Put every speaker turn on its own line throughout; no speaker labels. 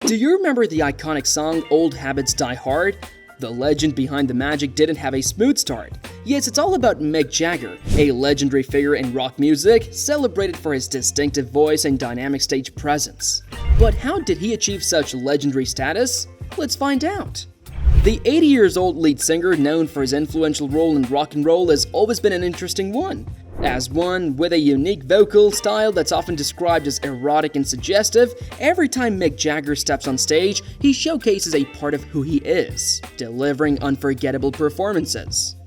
Do you remember the iconic song Old Habits Die Hard? The legend behind the magic didn't have a smooth start. Yes, it's all about Mick Jagger, a legendary figure in rock music, celebrated for his distinctive voice and dynamic stage presence. But how did he achieve such legendary status? Let's find out. The 80-year-old lead singer, known for his influential role in rock and roll, has always been an interesting one. As one with a unique vocal style that's often described as erotic and suggestive, every time Mick Jagger steps on stage, he showcases a part of who he is, delivering unforgettable performances.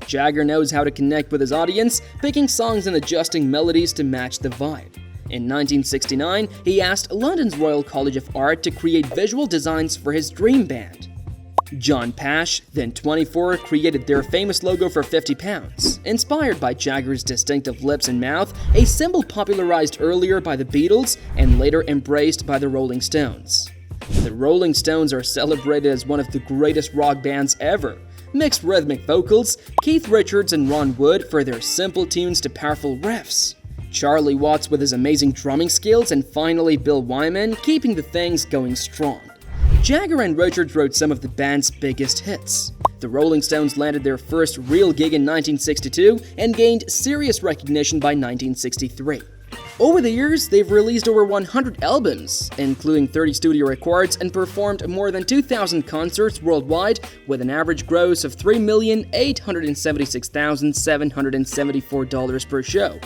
Jagger knows how to connect with his audience, picking songs and adjusting melodies to match the vibe. In 1969, he asked London's Royal College of Art to create visual designs for his dream band. John Pash, then 24, created their famous logo for £50, inspired by Jagger's distinctive lips and mouth, a symbol popularized earlier by the Beatles and later embraced by the Rolling Stones. The Rolling Stones are celebrated as one of the greatest rock bands ever. Mixed rhythmic vocals, Keith Richards and Ron Wood for their simple tunes to powerful riffs. Charlie Watts with his amazing drumming skills, and finally Bill Wyman keeping the things going strong. Jagger and Richards wrote some of the band's biggest hits. The Rolling Stones landed their first real gig in 1962 and gained serious recognition by 1963. Over the years, they've released over 100 albums, including 30 studio records, and performed more than 2,000 concerts worldwide with an average gross of $3,876,774 per show.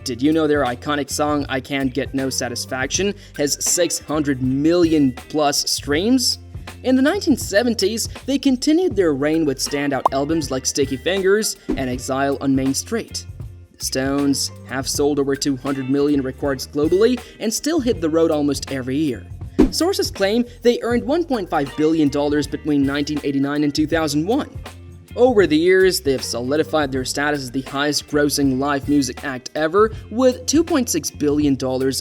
Did you know their iconic song I Can't Get No Satisfaction has 600 million plus streams? In the 1970s, they continued their reign with standout albums like Sticky Fingers and Exile on Main Street. The Stones have sold over 200 million records globally and still hit the road almost every year. Sources claim they earned $1.5 billion between 1989 and 2001. Over the years, they have solidified their status as the highest-grossing live music act ever, with $2.6 billion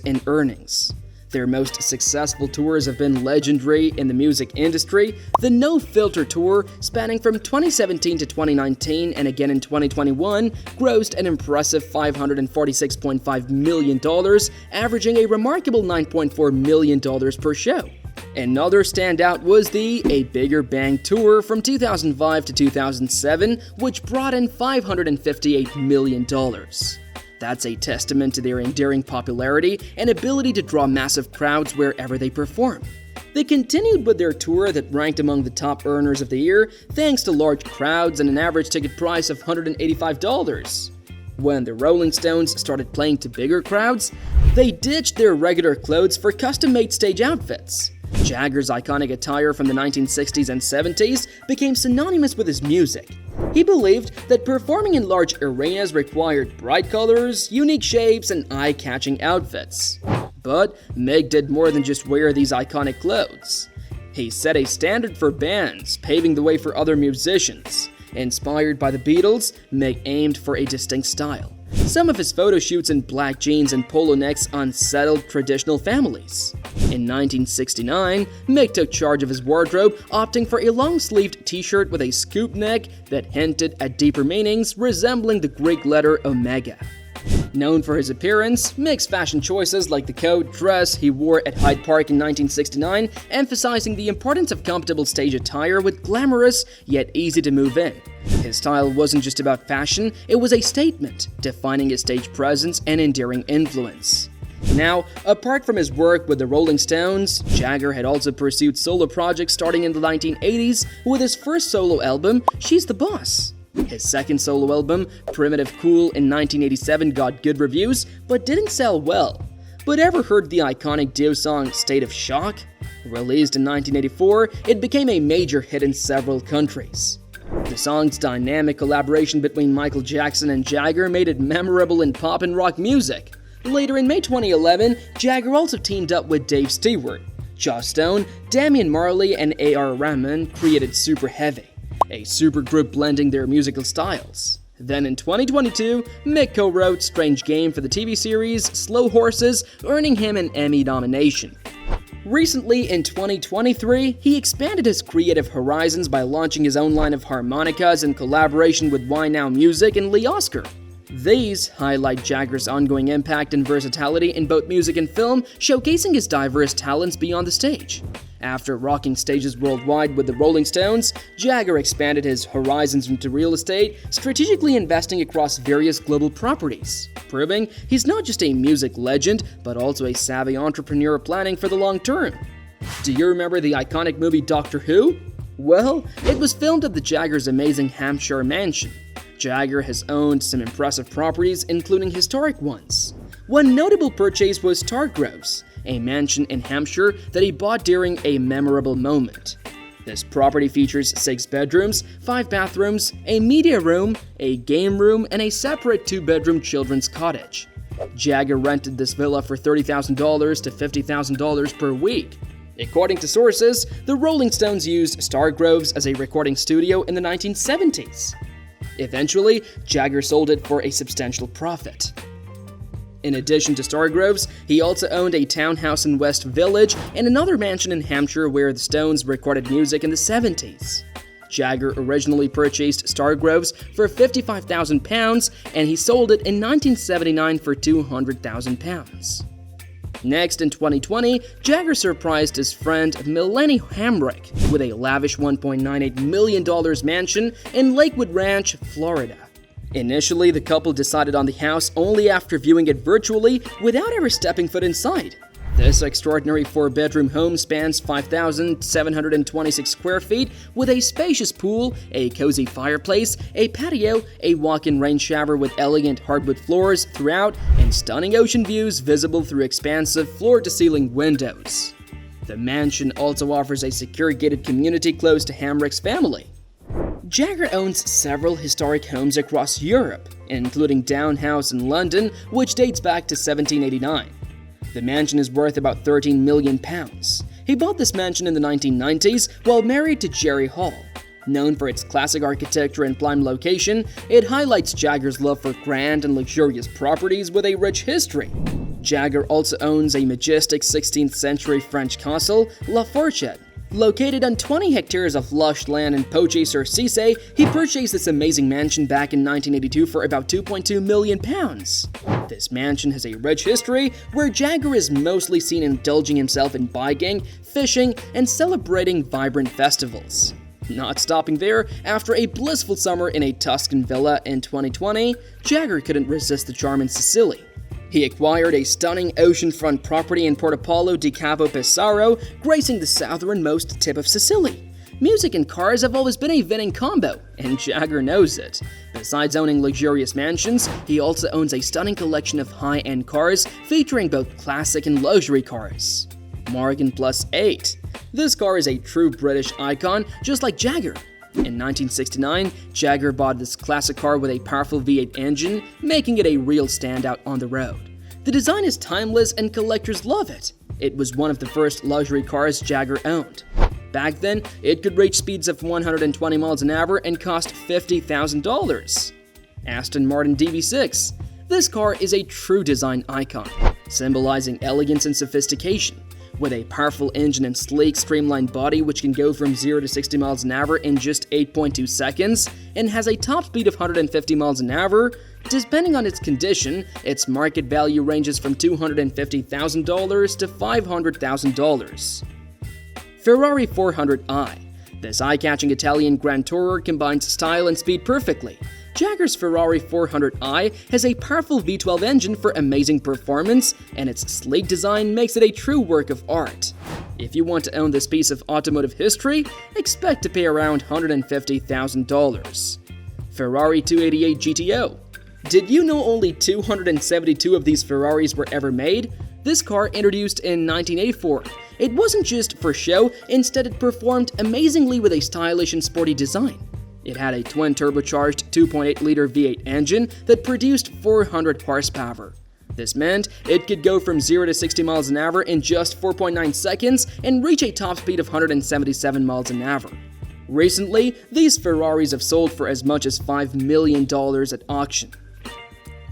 in earnings. Their most successful tours have been legendary in the music industry. The No Filter Tour, spanning from 2017 to 2019 and again in 2021, grossed an impressive $546.5 million, averaging a remarkable $9.4 million per show. Another standout was the A Bigger Bang Tour from 2005 to 2007, which brought in $558 million. That's a testament to their enduring popularity and ability to draw massive crowds wherever they perform. They continued with their tour that ranked among the top earners of the year, thanks to large crowds and an average ticket price of $185. When the Rolling Stones started playing to bigger crowds, they ditched their regular clothes for custom-made stage outfits. Jagger's iconic attire from the 1960s and 70s became synonymous with his music. He believed that performing in large arenas required bright colors, unique shapes, and eye-catching outfits. But Mick did more than just wear these iconic clothes. He set a standard for bands, paving the way for other musicians. Inspired by the Beatles, Mick aimed for a distinct style. Some of his photo shoots in black jeans and polo necks unsettled traditional families. In 1969, Mick took charge of his wardrobe, opting for a long-sleeved t-shirt with a scoop neck that hinted at deeper meanings resembling the Greek letter omega. Known for his appearance, Mick's fashion choices like the coat dress he wore at Hyde Park in 1969, emphasizing the importance of comfortable stage attire with glamorous yet easy to move in. His style wasn't just about fashion, it was a statement, defining his stage presence and enduring influence. Now, apart from his work with the Rolling Stones, Jagger had also pursued solo projects starting in the 1980s with his first solo album, She's the Boss. His second solo album, Primitive Cool, in 1987 got good reviews, but didn't sell well. But ever heard the iconic duo song State of Shock? Released in 1984, it became a major hit in several countries. The song's dynamic collaboration between Michael Jackson and Jagger made it memorable in pop and rock music. Later in May 2011, Jagger also teamed up with Dave Stewart. Joss Stone, Damian Marley, and A.R. Rahman created Super Heavy, a supergroup blending their musical styles. Then in 2022, Mick co-wrote Strange Game for the TV series Slow Horses, earning him an Emmy nomination. Recently, in 2023, he expanded his creative horizons by launching his own line of harmonicas in collaboration with Why Now Music and Lee Oskar. These highlight Jagger's ongoing impact and versatility in both music and film, showcasing his diverse talents beyond the stage. After rocking stages worldwide with the Rolling Stones, Jagger expanded his horizons into real estate, strategically investing across various global properties, proving he's not just a music legend, but also a savvy entrepreneur planning for the long term. Do you remember the iconic movie Doctor Who? Well, it was filmed at the Jagger's amazing Hampshire mansion. Jagger has owned some impressive properties, including historic ones. One notable purchase was Stargroves, a mansion in Hampshire that he bought during a memorable moment. This property features 6 bedrooms, 5 bathrooms, a media room, a game room, and a separate 2-bedroom children's cottage. Jagger rented this villa for $30,000 to $50,000 per week. According to sources, the Rolling Stones used Stargroves as a recording studio in the 1970s. Eventually, Jagger sold it for a substantial profit. In addition to Stargroves, he also owned a townhouse in West Village and another mansion in Hampshire where the Stones recorded music in the 70s. Jagger originally purchased Stargroves for £55,000 and he sold it in 1979 for £200,000. Next, in 2020, Jagger surprised his friend Melanie Hamrick with a lavish $1.98 million mansion in Lakewood Ranch, Florida. Initially, the couple decided on the house only after viewing it virtually without ever stepping foot inside. This extraordinary 4-bedroom home spans 5,726 square feet with a spacious pool, a cozy fireplace, a patio, a walk-in rain shower with elegant hardwood floors throughout, and stunning ocean views visible through expansive floor-to-ceiling windows. The mansion also offers a secure gated community close to Hamrick's family. Jagger owns several historic homes across Europe, including Down House in London, which dates back to 1789. The mansion is worth about £13 million. He bought this mansion in the 1990s while married to Jerry Hall. Known for its classic architecture and prime location, it highlights Jagger's love for grand and luxurious properties with a rich history. Jagger also owns a majestic 16th century French castle, La Fourchette. Located on 20 hectares of lush land in Poitiers-sur-Cisse, he purchased this amazing mansion back in 1982 for about £2.2 million. This mansion has a rich history where Jagger is mostly seen indulging himself in biking, fishing, and celebrating vibrant festivals. Not stopping there, after a blissful summer in a Tuscan villa in 2020, Jagger couldn't resist the charm in Sicily. He acquired a stunning oceanfront property in Portopalo di Capo Pesaro, gracing the southernmost tip of Sicily. Music and cars have always been a winning combo, and Jagger knows it. Besides owning luxurious mansions, he also owns a stunning collection of high-end cars featuring both classic and luxury cars. Morgan Plus 8. This car is a true British icon, just like Jagger. In 1969, Jagger bought this classic car with a powerful V8 engine, making it a real standout on the road. The design is timeless and collectors love it. It was one of the first luxury cars Jagger owned. Back then, it could reach speeds of 120 miles an hour and cost $50,000. Aston Martin DB6. This car is a true design icon, symbolizing elegance and sophistication. With a powerful engine and sleek, streamlined body which can go from 0 to 60 miles an hour in just 8.2 seconds, and has a top speed of 150 miles an hour, depending on its condition, its market value ranges from $250,000 to $500,000. Ferrari 400i. This eye-catching Italian Grand Tourer combines style and speed perfectly. Jagger's Ferrari 400i has a powerful V12 engine for amazing performance, and its sleek design makes it a true work of art. If you want to own this piece of automotive history, expect to pay around $150,000. Ferrari 288 GTO. Did you know only 272 of these Ferraris were ever made? This car, introduced in 1984, it wasn't just for show, instead it performed amazingly with a stylish and sporty design. It had a twin-turbocharged 2.8-liter V8 engine that produced 400 horsepower. This meant it could go from 0 to 60 miles an hour in just 4.9 seconds and reach a top speed of 177 miles an hour. Recently, these Ferraris have sold for as much as $5 million at auction.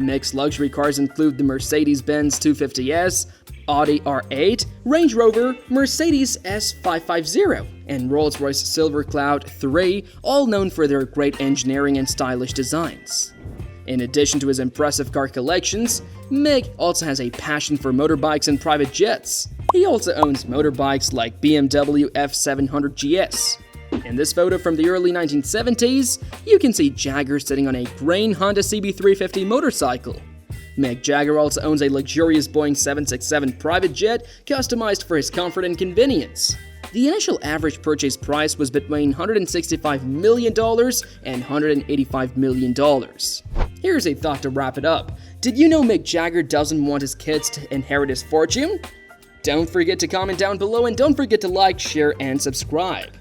Mixed luxury cars include the Mercedes-Benz 250S, Audi R8, Range Rover, Mercedes S550, and Rolls-Royce Silver Cloud 3, all known for their great engineering and stylish designs. In addition to his impressive car collections, Mick also has a passion for motorbikes and private jets. He also owns motorbikes like BMW F700 GS. In this photo from the early 1970s, you can see Jagger sitting on a green Honda CB350 motorcycle. Mick Jagger also owns a luxurious Boeing 767 private jet customized for his comfort and convenience. The initial average purchase price was between $165 million and $185 million. Here's a thought to wrap it up. Did you know Mick Jagger doesn't want his kids to inherit his fortune? Don't forget to comment down below and don't forget to like, share, and subscribe.